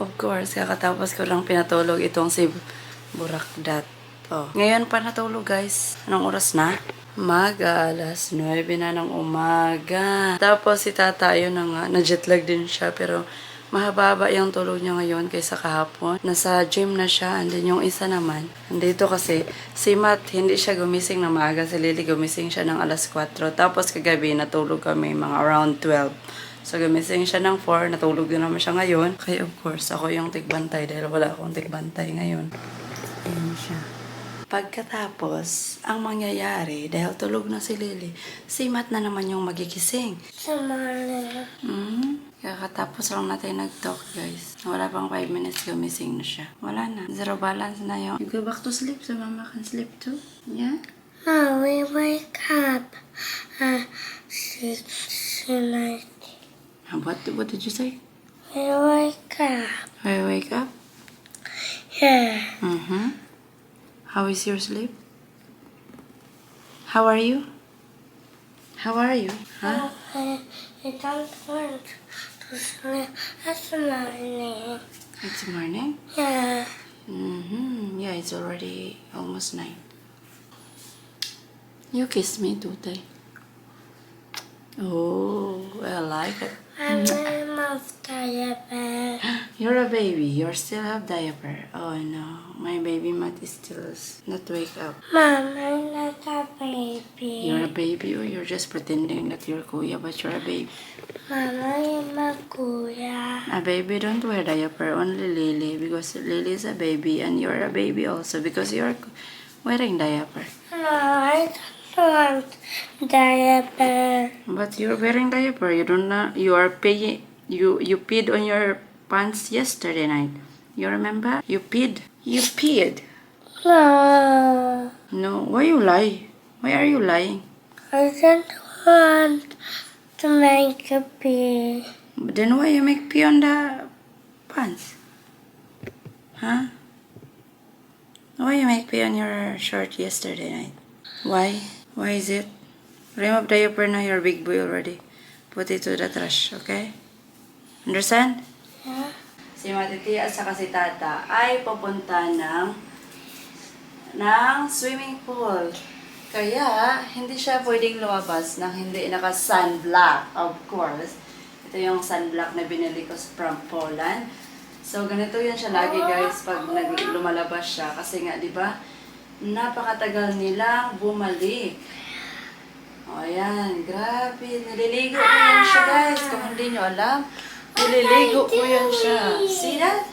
Of course, kakatapos ko lang pinatulog itong si Burakdat. Oh. Ngayon pa natulog guys. Anong oras na? Alas 9 na ng umaga. Tapos si tata, yun na nga, na-jetlag din siya. Pero mahaba-haba yung tulog niya ngayon kaysa kahapon. Nasa gym na siya. And then yung isa naman, andito kasi, si Matt, hindi siya gumising na maaga. Si Lily gumising siya ng alas 4. Tapos kagabi, natulog kami mga around 12. So, gumising siya ng 4. Natulog din naman siya ngayon. Kaya of course, ako yung tigbantay dahil wala akong tigbantay ngayon. Ayan siya. Pagkatapos, ang mangyayari, dahil tulog na si Lily, si Matt na naman yung magigising. Kakatapos lang natin nag-talk, guys. Wala pang 5 minutes, gumising na siya. Wala na. Zero balance na yung... You go back to sleep so mama can sleep too? Yeah? No, we wake up. 6 tonight. What did you say? We wake up. I wake up? Yeah. How is your sleep? How are you? How are you? Huh? I don't want to sleep. It's morning. It's morning? Yeah. Yeah, it's already almost 9. You kiss me, Tutay. Oh, I like it. I'm of diaper. You're a baby. You still have diaper. Oh no, my baby Matt is still not wake up. Mom, I'm not a baby. You're a baby or you're just pretending that you're kuya but you're a baby. Mom, I'm a kuya. A baby don't wear diaper, only Lily because Lily is a baby and you're a baby also because you're wearing diaper. No, I don't want diaper. But you're wearing diaper. You don't know. You are paying. You peed on your pants yesterday night. You remember? You peed. You peed. No, No. Why you lie? Why are you lying? I don't want to make a pee. Then why you make pee on the pants? Huh? Why you make pee on your shirt yesterday night? Why? Why is it? Remove diaper na, you're big boy already. Put it to the trash, okay? Understand? Yeah. Si Matiti at saka si Tata ay pupunta ng swimming pool. Kaya, hindi siya pwedeng lumabas nang hindi naka-sunblock, of course. Ito yung sunblock na binili ko from Poland. So, ganito yan siya lagi guys pag lumalabas siya. Kasi nga, di ba, napakatagal nilang bumalik. O, ayan. Grabe. Nililigo ko yan siya, guys. Kung hindi nyo alam, nililigo ko yan siya. See that?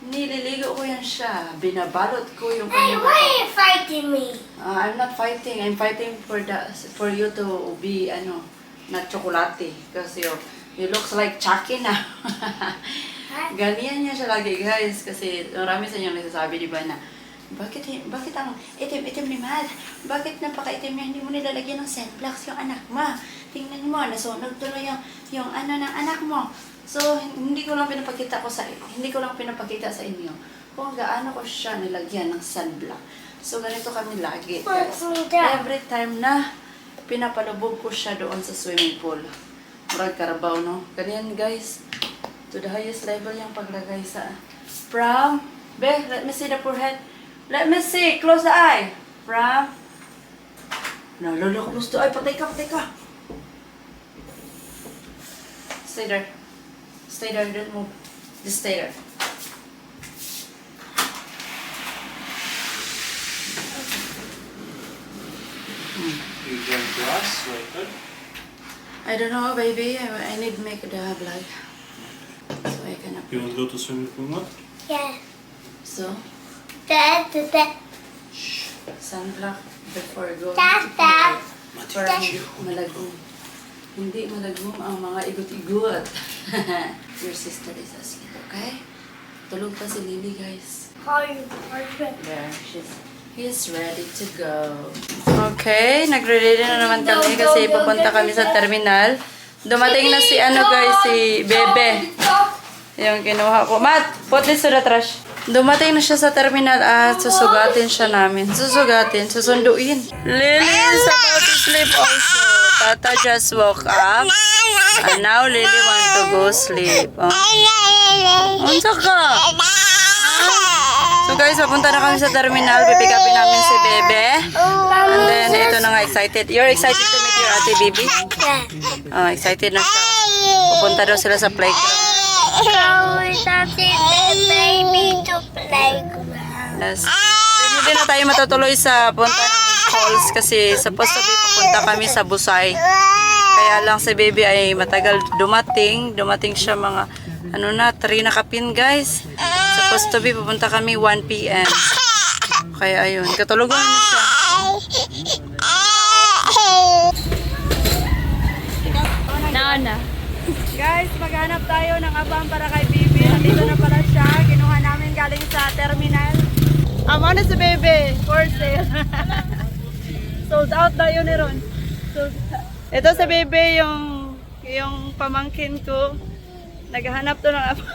Nililigo ko yan siya. Binabalot ko yung Hey, why are you fighting me? I'm not fighting. I'm fighting for you to be, not chocolate. Kasi you looks like Chucky na. Ganyan niya siya lagi, guys. Kasi marami sa inyo nagsasabi, di ba, na bakit ang itim-itim ni Matt? Bakit napaka-itim niya? Hindi mo nilalagyan ng sunblocks yung anak mo. Tingnan mo, nasunog tuloy yung ano ng anak mo. So, hindi ko lang pinapakita sa inyo kung gaano ko siya nilagyan ng sunblock. So, ganito kami lagi, guys. Every time na pinapalubog ko siya doon sa swimming pool. Murag Carabao, no? Ganyan, guys. To the highest level yung paglagay sa... let me see the forehead. Let me see. Close the eye. No, close the eye. Patay ka. Stay there. Don't move. Just stay there. You drink grass like that? I don't know, baby. I need to make the blood. So I can You want to go to swimming pool now? Yeah. So, Dad. sunblock before going Dad. to pool. Para hindi malagom. Hindi malagom ang mga igot-igot. Your sister is asleep, okay? Tulog pa si Lily, guys. There, he's ready to go. Okay, nagre-ready na naman kami kasi pupunta kami sa terminal. Dumating na si guys, si Bebe. Yung kinuha ko. Matt, put this to the trash. Dumating na siya sa terminal at susugatin siya namin. Susunduin. Lily is about to sleep also. Tata just woke up. And now Lily want to go sleep. Oh. Unsa ka? So guys, papunta na kami sa terminal. Pipick upin namin si Bebe. And then, ito na nga, excited. You're excited to meet your ate, Bibi? Excited na siya. Pupunta daw sila sa playground. Baby to playground. Yes. Then, hindi na tayo matutuloy sa punta ng falls kasi supposed to be pupunta kami sa Busay. Kaya lang si Baby ay matagal dumating. Dumating siya mga 3 na kapin guys. Supposed to be pupunta kami 1 p.m. Kaya ayun, katulugan na siya. Na. Guys, maghanap tayo ng abang para kay Baby. Nandito na pala siya. Kinuha namin galing sa terminal. Ano si Baby? For sale. Sold out na yun ron. Ito si Baby, yung pamangkin ko. Naghahanap to ng abang.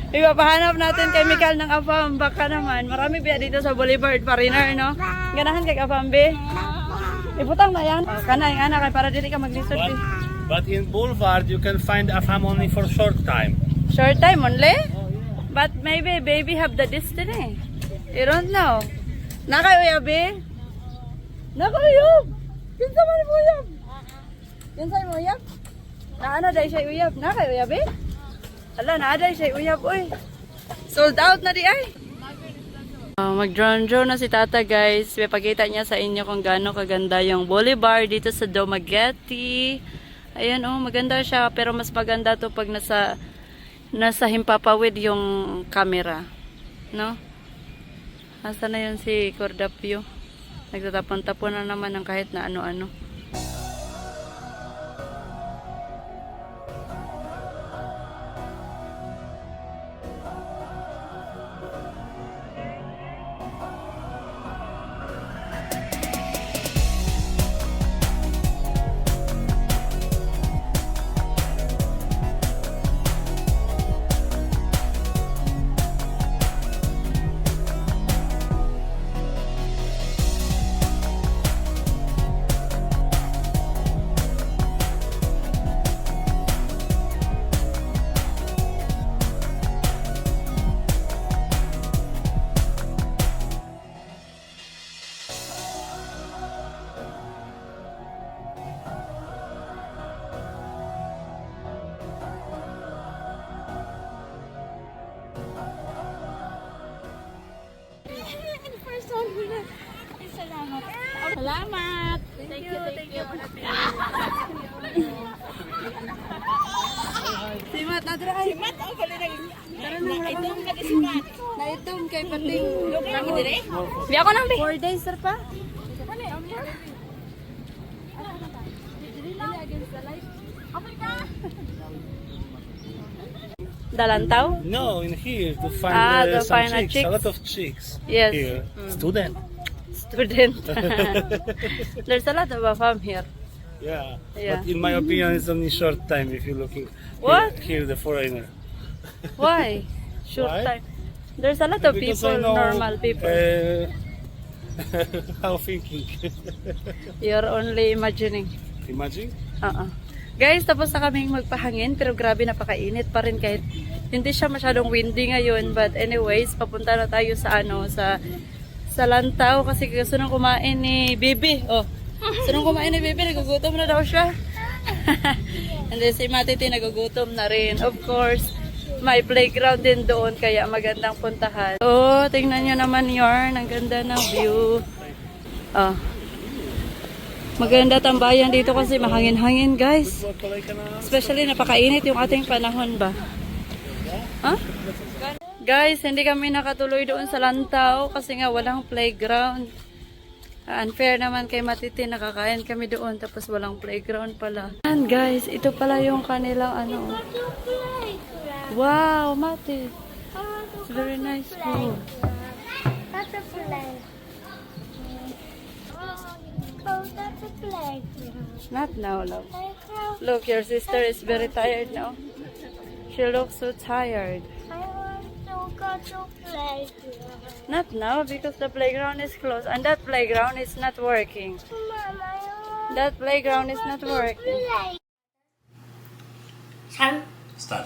Ipapahanap natin kay Mikael ng abang. Baka naman. Marami biya dito sa Boulevard, Pariner, no? Ganahan kay abang, Be. Ibutang na yan. Kanay, kay para dili ka mag-resort. But in Boulevard, you can find AFAM only for short time. Short time only? But maybe Baby have the destiny. You don't know. Nakayuyab, Be? Nakayuyab! Kinsa man mo uyab? Kinsa mo uyab? Naano dahil siya uyab? Nakayuyab, Be? Ala, naaday siya uyab, oy. Sold out na di ay. Mag-drone na si Tata guys. Ipakita niya sa inyo kung gaano kaganda yung boulevard dito sa Dumaguete. Ayan maganda siya. Pero mas maganda to pag nasa himpapawid yung camera. No? Asa na yun si Cordapio? Nagtatapon-tapon na naman ng kahit na ano-ano. Salamat. Thank you. Simat, nadra ay. Simat, ang kalilang. Naitong ka simat. Naitong kay pating. Lagi dire? Biya ko nang 4 days sir pa. Dalantaw? No, in here to find to some find chicks. chicks. A lot of chicks. Yes. Here. Student. There's a lot of farm here. Yeah. Yeah. But in my opinion, it's only short time if you're looking. What? Here the foreigner. Why? Short Why? time. There's a lot of Because people, I know, normal people. How thinking? You're only imagining. Imagine. Guys, tapos na kaming magpahangin pero grabe napakainit pa rin kahit hindi siya masyadong windy ngayon. But anyways, papunta na tayo sa sa Lantaw kasi gusto nang kumain ni Bibi. Gusto nang kumain ni Bibi, nagugutom na daw siya. And then si Matiti nagugutom na rin. Of course, may playground din doon kaya magandang puntahan. Tingnan nyo naman yarn. Ang ganda ng view. Maganda tambayan dito kasi mahangin-hangin guys. Especially napakainit yung ating panahon ba. Guys, hindi kami nakatuloy doon sa Lantaw kasi nga walang playground. Unfair naman kay Matiti, nakakain kami doon tapos walang playground pala. And guys, ito pala yung kanilang Wow, Mati. It's very nice food. That's a flag. Oh, that's a flag. Not now, love. Look, your sister is very tired now. She looks so tired. I want to go to playground. Not now because the playground is closed and that playground is not working. Mom, I want That playground is not to working. play. Start.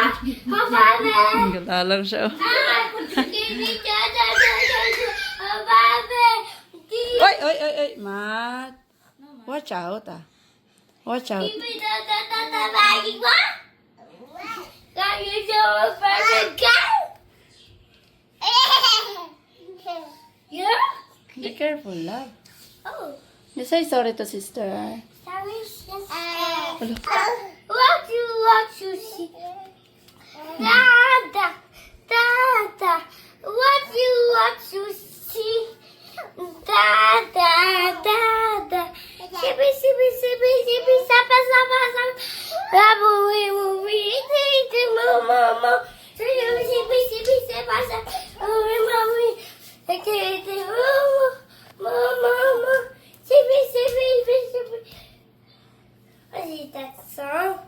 Galalang siya. Oh. Oy, oy, oy, oy. Mat. Watch out, ah. Watch out. Yeah? Be careful, love. Oh. You say sorry to sister. Sorry, sister. What you see? Dada, Dada. What you see? Dada, Dada. Sippy, sippy, sippy, sippy, sapa, sapa, sapa. Babu, we, eat, mo. Sippy, sippy, sippy, sapa, sapa. Mommy, mo. Sippy, sippy, sippy, sippy. What is that song?